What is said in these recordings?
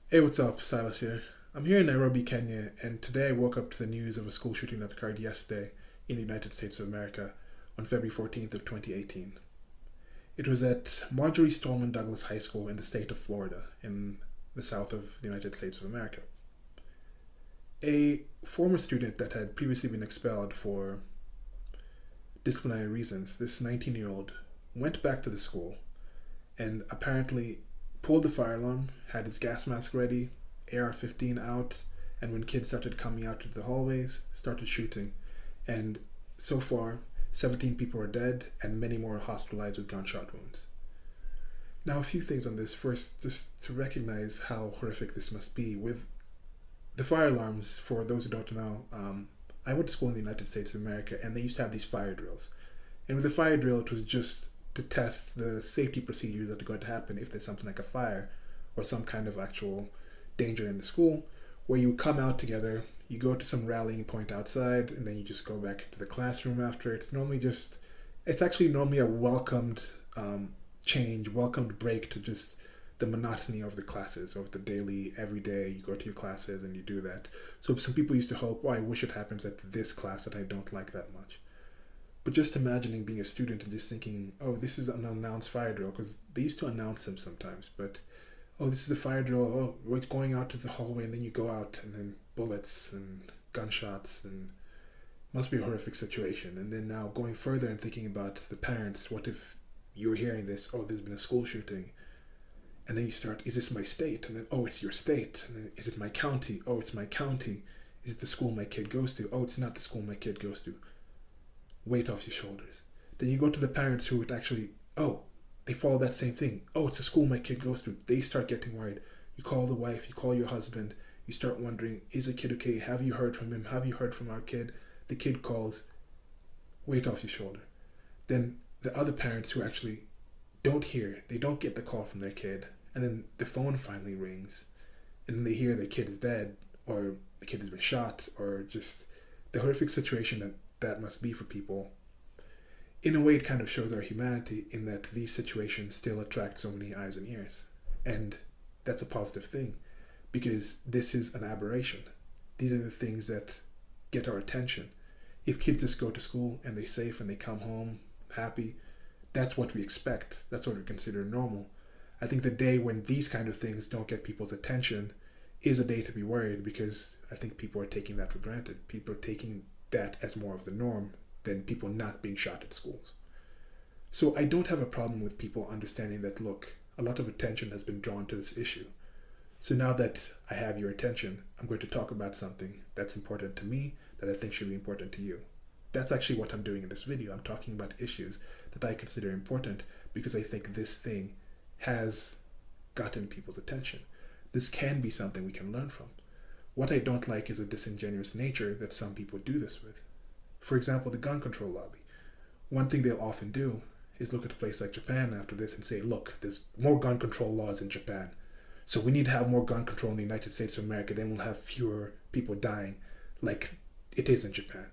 Hey, what's up? Silas here. I'm here in Nairobi, Kenya, and today I woke up to the news of a school shooting that occurred yesterday in the United States of America on February 14th of 2018. It was at Marjorie Stoneman Douglas High School in the state of Florida in the south of the United States of America. A former student that had previously been expelled for disciplinary reasons, this 19-year-old went back to the school and apparently pulled the fire alarm, had his gas mask ready, AR-15 out, and when kids started coming out to the hallways, started shooting. And so far, 17 people are dead and many more are hospitalized with gunshot wounds. Now, a few things on this. First, just to recognize how horrific this must be. With the fire alarms, for those who don't know, I went to school in the United States of America and they used to have these fire drills. And with the fire drill, it was just to test the safety procedures that are going to happen if there's something like a fire or some kind of actual danger in the school, where you come out together, you go to some rallying point outside, and then you just go back into the classroom after. It's actually normally a welcomed change, welcomed break to just the monotony of the classes, of the daily, every day, you go to your classes and you do that. So some people used to hope, oh, I wish it happens at this class that I don't like that much. But just imagining being a student and just thinking, oh, this is an unannounced fire drill, because they used to announce them sometimes, but oh, this is a fire drill, oh, we're going out to the hallway, and then you go out, and then bullets and gunshots, and must be a horrific situation. And then now going further and thinking about the parents, what if you were hearing this, oh, there's been a school shooting, and then you start, is this my state? And then, oh, it's your state. And then, is it my county? Oh, it's my county. Is it the school my kid goes to? Oh, it's not the school my kid goes to. Weight off your shoulders. Then you go to the parents who would actually, oh, they follow that same thing. Oh, it's a school my kid goes to. They start getting worried. You call the wife, you call your husband, you start wondering, is the kid okay? Have you heard from him? Have you heard from our kid? The kid calls, weight off your shoulder. Then the other parents who actually don't hear, they don't get the call from their kid, and then the phone finally rings, and then they hear their kid is dead, or the kid has been shot, or just the horrific situation that must be for people. In a way, it kind of shows our humanity in that these situations still attract so many eyes and ears. And that's a positive thing, because this is an aberration. These are the things that get our attention. If kids just go to school and they're safe and they come home happy, that's what we expect. That's what we consider normal. I think the day when these kind of things don't get people's attention is a day to be worried, because I think people are taking that for granted. People are taking that as more of the norm than people not being shot at schools. So I don't have a problem with people understanding that, look, a lot of attention has been drawn to this issue. So now that I have your attention, I'm going to talk about something that's important to me that I think should be important to you. That's actually what I'm doing in this video. I'm talking about issues that I consider important because I think this thing has gotten people's attention. This can be something we can learn from. What I don't like is a disingenuous nature that some people do this with. For example, the gun control lobby. One thing they'll often do is look at a place like Japan after this and say, look, there's more gun control laws in Japan. So we need to have more gun control in the United States of America, then we'll have fewer people dying like it is in Japan.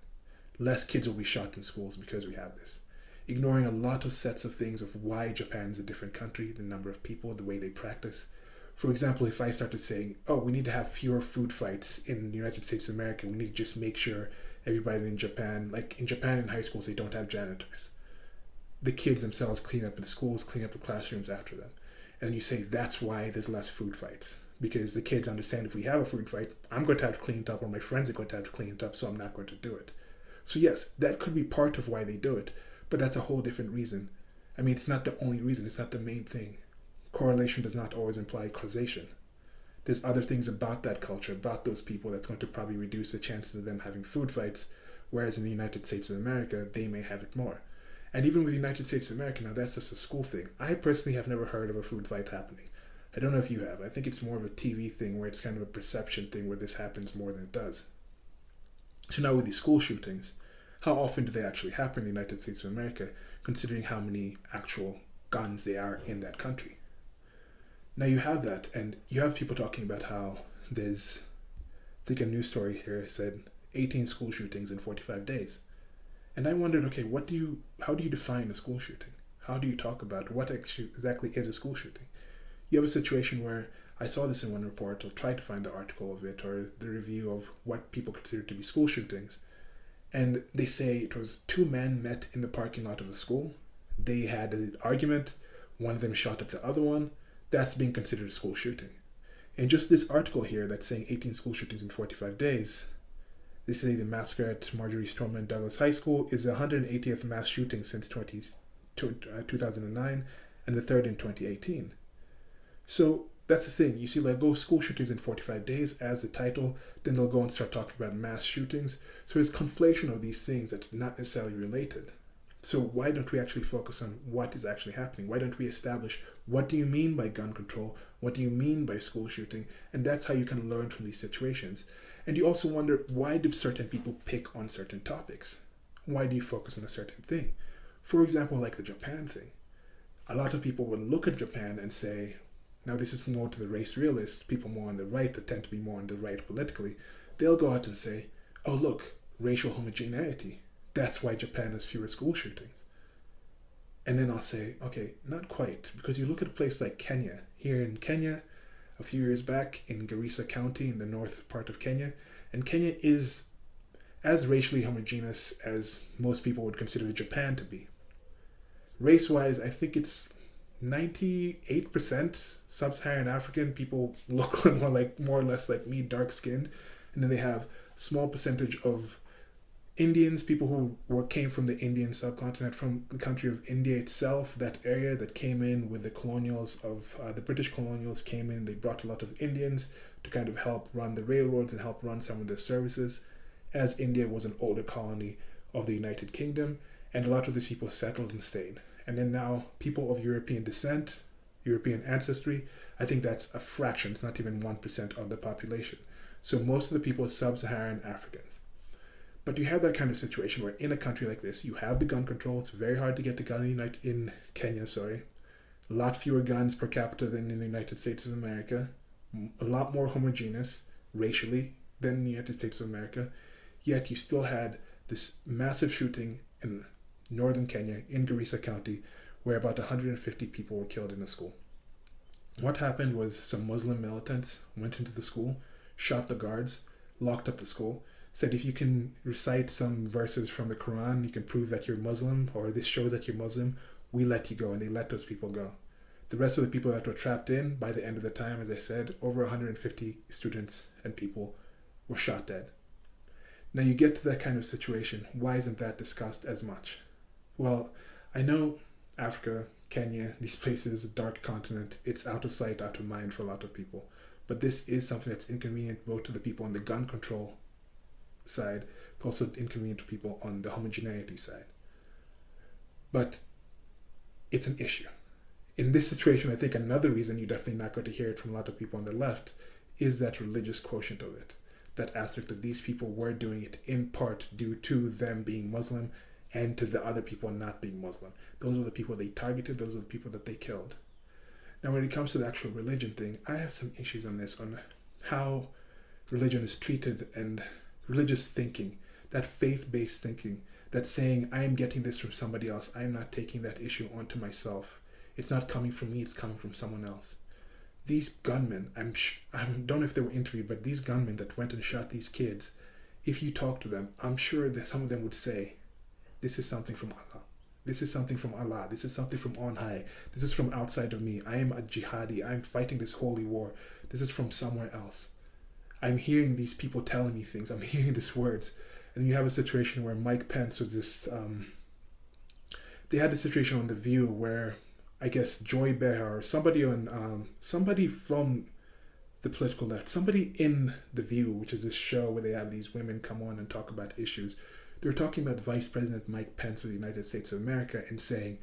Less kids will be shot in schools because we have this. Ignoring a lot of sets of things of why Japan is a different country, the number of people, the way they practice. For example, if I started saying, oh, we need to have fewer food fights in the United States of America, we need to just make sure everybody in Japan, like in Japan in high schools, they don't have janitors. The kids themselves clean up the schools, clean up the classrooms after them. And you say that's why there's less food fights. Because the kids understand if we have a food fight, I'm going to have to clean it up, or my friends are going to have to clean it up, so I'm not going to do it. So yes, that could be part of why they do it, but that's a whole different reason. I mean, it's not the only reason, it's not the main thing. Correlation does not always imply causation. There's other things about that culture, about those people, that's going to probably reduce the chances of them having food fights, whereas in the United States of America, they may have it more. And even with the United States of America, now that's just a school thing. I personally have never heard of a food fight happening. I don't know if you have. I think it's more of a TV thing where it's kind of a perception thing where this happens more than it does. So now with these school shootings, how often do they actually happen in the United States of America, considering how many actual guns there are in that country? Now you have that, and you have people talking about how there's, I think a news story here said 18 school shootings in 45 days. And I wondered, okay, how do you define a school shooting? How do you talk about what exactly is a school shooting? You have a situation where I saw this in one report. I'll try to find the article of it or the review of what people consider to be school shootings. And they say it was two men met in the parking lot of a school. They had an argument. One of them shot at the other one. That's being considered a school shooting. In just this article here that's saying 18 school shootings in 45 days, they say the massacre at Marjorie Stoneman Douglas High School is the 180th mass shooting since 2009 and the third in 2018. So that's the thing. You see, like, go school shootings in 45 days as the title, then they'll go and start talking about mass shootings. So there's conflation of these things that are not necessarily related. So why don't we actually focus on what is actually happening? Why don't we establish what do you mean by gun control? What do you mean by school shooting? And that's how you can learn from these situations. And you also wonder, why do certain people pick on certain topics? Why do you focus on a certain thing? For example, like the Japan thing. A lot of people would look at Japan and say, now this is more to the race realists, people more on the right that tend to be more on the right politically. They'll go out and say, oh look, racial homogeneity. That's why Japan has fewer school shootings. And then I'll say, okay, not quite, because you look at a place like Kenya. Here in Kenya, a few years back in Garissa County in the north part of Kenya, and Kenya is as racially homogeneous as most people would consider Japan to be. Race-wise, I think it's 98% sub-Saharan African. People look more or less like me, dark-skinned, and then they have a small percentage of Indians, people who came from the Indian subcontinent, from the country of India itself, that area that came in with the colonials of the British colonials came in. They brought a lot of Indians to kind of help run the railroads and help run some of the services, as India was an older colony of the United Kingdom, and a lot of these people settled and stayed. And then now people of European descent, European ancestry, I think that's a fraction. It's not even 1% of the population. So most of the people are sub-Saharan Africans. But you have that kind of situation where in a country like this, you have the gun control. It's very hard to get a gun in Kenya, A lot fewer guns per capita than in the United States of America. A lot more homogeneous racially than in the United States of America. Yet you still had this massive shooting in northern Kenya, in Garissa County, where about 150 people were killed in a school. What happened was some Muslim militants went into the school, shot the guards, locked up the school, said if you can recite some verses from the Quran, you can prove that you're Muslim, or this shows that you're Muslim, we let you go. And they let those people go. The rest of the people that were trapped in, by the end of the time, as I said, over 150 students and people were shot dead. Now you get to that kind of situation. Why isn't that discussed as much? Well, I know Africa, Kenya, these places, a dark continent, it's out of sight, out of mind for a lot of people. But this is something that's inconvenient both to the people on the gun control side. It's also inconvenient to people on the homogeneity side. But it's an issue. In this situation, I think another reason you're definitely not going to hear it from a lot of people on the left is that religious quotient of it. That aspect that these people were doing it in part due to them being Muslim and to the other people not being Muslim. Those were the people they targeted, those are the people that they killed. Now when it comes to the actual religion thing, I have some issues on this, on how religion is treated and religious thinking, that faith-based thinking, that saying, I am getting this from somebody else, I am not taking that issue onto myself. It's not coming from me, it's coming from someone else. These gunmen, I don't know if they were interviewed, but these gunmen that went and shot these kids, if you talk to them, I'm sure that some of them would say, this is something from Allah. This is something from Allah. This is something from on high. This is from outside of me. I am a jihadi. I'm fighting this holy war. This is from somewhere else. I'm hearing these people telling me things. I'm hearing these words. And you have a situation where Mike Pence was this... they had a situation on The View where, I guess, Joy Behar, or somebody from the political left, somebody in The View, which is this show where they have these women come on and talk about issues. They were talking about Vice President Mike Pence of the United States of America and saying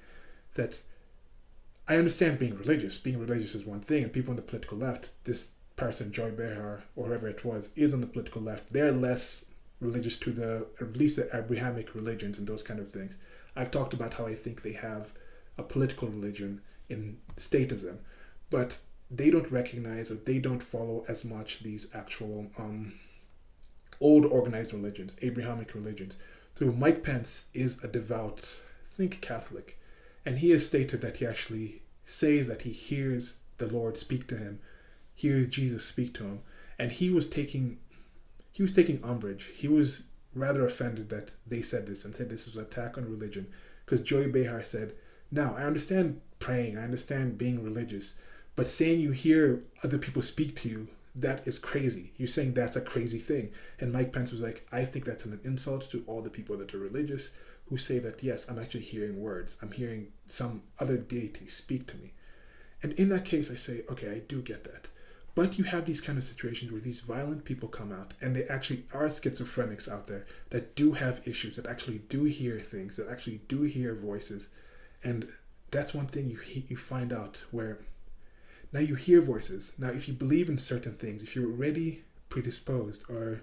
that, I understand being religious. Being religious is one thing, and people on the political left, this person, Joy Behar, or whoever it was, is on the political left. They're less religious to at least the Abrahamic religions and those kind of things. I've talked about how I think they have a political religion in statism, but they don't recognize or they don't follow as much these actual old organized religions, Abrahamic religions. So Mike Pence is a devout, I think, Catholic, and he has stated that he actually says that he hears the Lord speak to him. hears Jesus speak to him, and he was taking umbrage. He was rather offended that they said this and said this was an attack on religion, because Joey Behar said, now I understand praying, I understand being religious, but saying you hear other people speak to you, that is crazy. You're saying that's a crazy thing. And Mike Pence was like, I think that's an insult to all the people that are religious who say that, yes, I'm actually hearing words. I'm hearing some other deity speak to me. And in that case, I say, okay, I do get that. But you have these kind of situations where these violent people come out and they actually are schizophrenics out there that do have issues, that actually do hear things, that actually do hear voices. And that's one thing you find out where now you hear voices. Now, if you believe in certain things, if you're already predisposed, or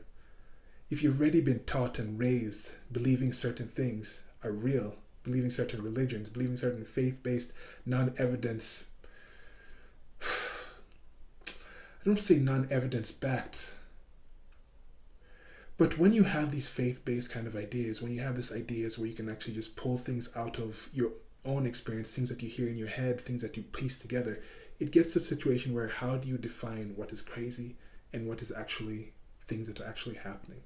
if you've already been taught and raised believing certain things are real, believing certain religions, believing certain faith-based, non-evidence, I don't say non-evidence backed, but when you have these faith-based kind of ideas, when you have these ideas where you can actually just pull things out of your own experience, things that you hear in your head, things that you piece together, it gets to a situation where how do you define what is crazy and what is actually things that are actually happening?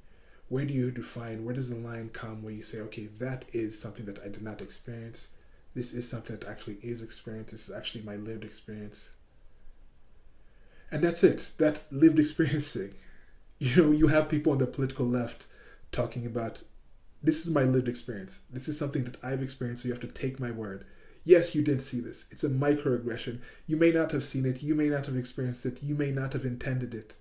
Where do you define, where does the line come where you say, okay, that is something that I did not experience. This is something that actually is experienced. This is actually my lived experience. And that's it. That lived experiencing. You have people on the political left talking about, this is my lived experience. This is something that I've experienced, so you have to take my word. Yes, you did see this. It's a microaggression. You may not have seen it. You may not have experienced it. You may not have intended it.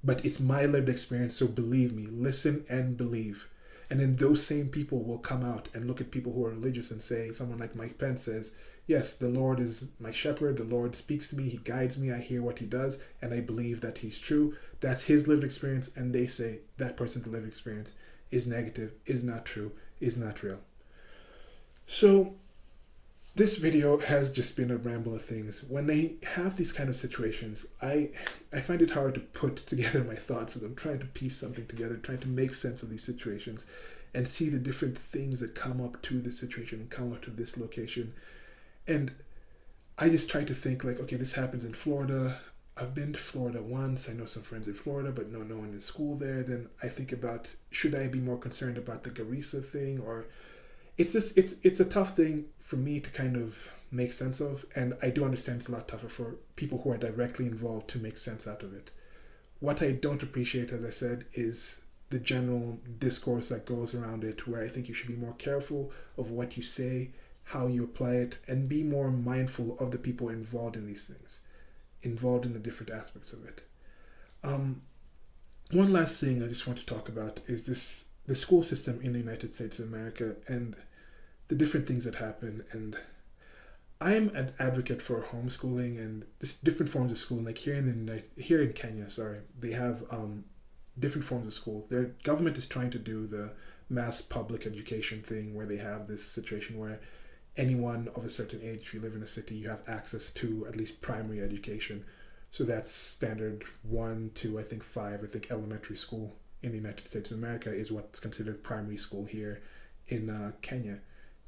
But it's my lived experience, so believe me. Listen and believe. And then those same people will come out and look at people who are religious and say, someone like Mike Pence says, yes, the Lord is my shepherd. The Lord speaks to me. He guides me. I hear what he does. And I believe that he's true. That's his lived experience. And they say that person's lived experience is negative, is not true, is not real. So this video has just been a ramble of things. When they have these kind of situations, I find it hard to put together my thoughts as I'm trying to piece something together, trying to make sense of these situations and see the different things that come up to this situation and come up to this location. And I just try to think like, okay, this happens in Florida. I've been to Florida once. I know some friends in Florida, but no one in school there. Then I think about, should I be more concerned about the Garissa thing? Or it's a tough thing for me to kind of make sense of. And I do understand it's a lot tougher for people who are directly involved to make sense out of it. What I don't appreciate, as I said, is the general discourse that goes around it, where I think you should be more careful of what you say, how you apply it, and be more mindful of the people involved in these things, involved in the different aspects of it. One last thing I just want to talk about is the school system in the United States of America and the different things that happen. And I'm an advocate for homeschooling and different forms of schooling. Like here in Kenya, they have different forms of schools. Their government is trying to do the mass public education thing, where they have this situation where anyone of a certain age, if you live in a city, you have access to at least primary education. So that's standard 1 to I think 5. I think elementary school in the United States of America is what's considered primary school here in Kenya.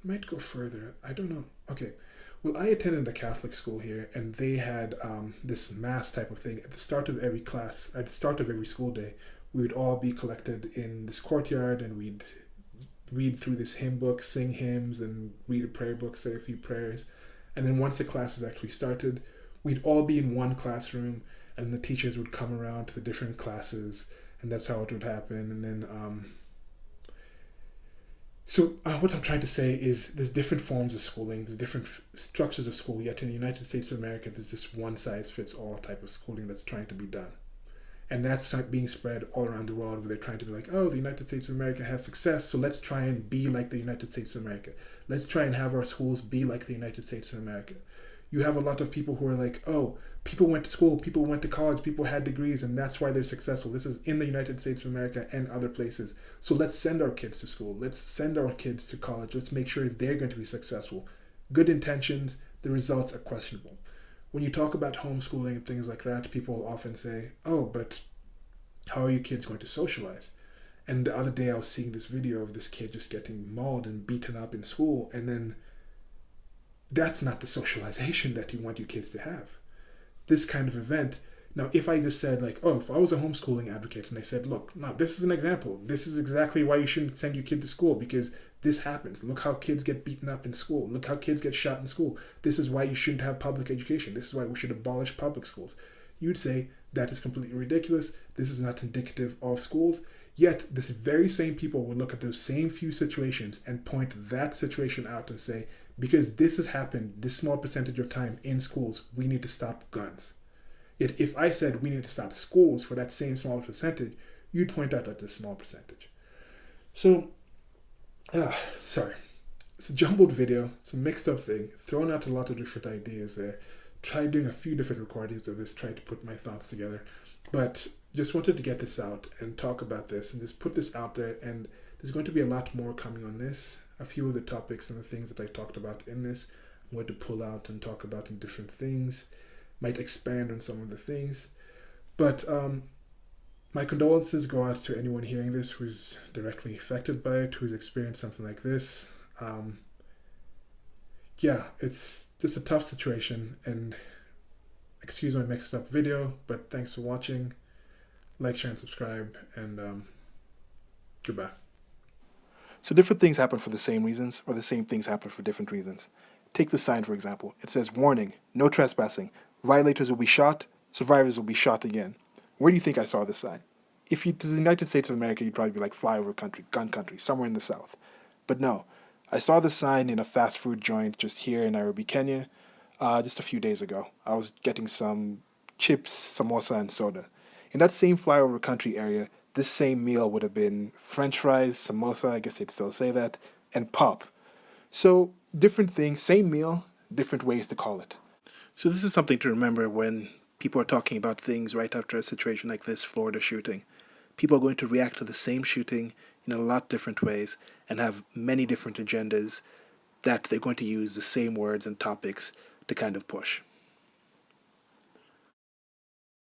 It might go further. I don't know. Okay. Well, I attended a Catholic school here, and they had this mass type of thing. At the start of every class, at the start of every school day, we would all be collected in this courtyard, and we'd read through this hymn book, sing hymns, and read a prayer book, say a few prayers. And then once the classes actually started, we'd all be in one classroom, and the teachers would come around to the different classes, and that's how it would happen. And then what I'm trying to say is there's different forms of schooling, there's different structures of school, yet in the United States of America, there's this one-size-fits-all type of schooling that's trying to be done. And that's being spread all around the world, where they're trying to be like, oh, the United States of America has success, so let's try and be like the United States of America. Let's try and have our schools be like the United States of America. You have a lot of people who are like, oh, people went to school, people went to college, people had degrees, and that's why they're successful. This is in the United States of America and other places. So let's send our kids to school. Let's send our kids to college. Let's make sure they're going to be successful. Good intentions, the results are questionable. When you talk about homeschooling and things like that, people often say, oh, but how are your kids going to socialize? And the other day I was seeing this video of this kid just getting mauled and beaten up in school, and then that's not the socialization that you want your kids to have. This kind of event Now, if I just said, like, oh, if I was a homeschooling advocate and I said, look, now this is an example. This is exactly why you shouldn't send your kid to school, because this happens. Look how kids get beaten up in school. Look how kids get shot in school. This is why you shouldn't have public education. This is why we should abolish public schools. You'd say that is completely ridiculous. This is not indicative of schools. Yet, this very same people would look at those same few situations and point that situation out and say, because this has happened this small percentage of time in schools, we need to stop guns. Yet if I said we need to stop schools for that same small percentage, you'd point out that this small percentage. So, sorry. It's a jumbled video. It's a mixed up thing. Thrown out a lot of different ideas there. Tried doing a few different recordings of this, tried to put my thoughts together. But just wanted to get this out and talk about this and just put this out there. And there's going to be a lot more coming on this. A few of the topics and the things that I talked about in this, I'm going to pull out and talk about in different things. Might expand on some of the things. But my condolences go out to anyone hearing this who's directly affected by it, who's experienced something like this. Yeah, it's just a tough situation, and excuse my mixed up video, but thanks for watching. Like, share, and subscribe, and goodbye. So different things happen for the same reasons, or the same things happen for different reasons. Take the sign, for example. It says, warning, no trespassing. Violators will be shot, survivors will be shot again. Where do you think I saw this sign? If you to the United States of America, you'd probably be like flyover country, gun country, somewhere in the South. But no, I saw the sign in a fast food joint just here in Nairobi, Kenya, just a few days ago. I was getting some chips, samosa, and soda. In that same flyover country area, this same meal would have been French fries, samosa, I guess they'd still say that, and pop. So different thing, same meal, different ways to call it. So this is something to remember when people are talking about things right after a situation like this Florida shooting. People are going to react to the same shooting in a lot different ways and have many different agendas that they're going to use the same words and topics to kind of push.